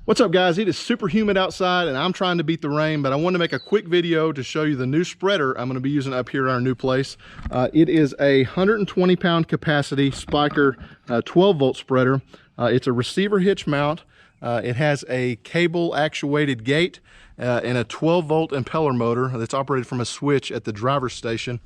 What's up, guys? It is super humid outside and I'm trying to beat the rain, but I wanted to make a quick video to show you the new spreader I'm going to be using up here at our new place. It is a 120 pound capacity Spyker 12 volt spreader. It's a receiver hitch mount. It has a cable actuated gate and a 12 volt impeller motor that's operated from a switch at the driver's station.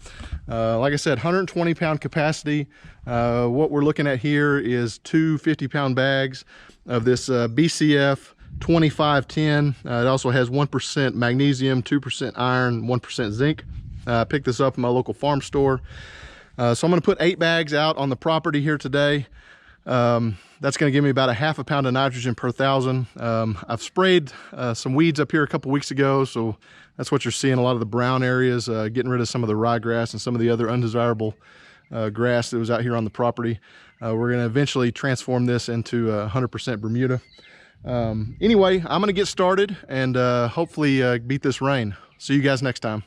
Like I said, 120 pound capacity. What we're looking at here is two 50 pound bags of this BCF 2510. It also has 1% magnesium, 2% iron, 1% zinc. I picked this up in my local farm store. So I'm going to put 8 bags out on the property here today. That's going to give me about a half a pound of nitrogen per 1,000. I've sprayed some weeds up here a couple weeks ago, so that's what you're seeing, a lot of the brown areas, getting rid of some of the ryegrass and some of the other undesirable grass that was out here on the property. We're going to eventually transform this into 100% Bermuda. Anyway, I'm going to get started and hopefully beat this rain. See you guys next time.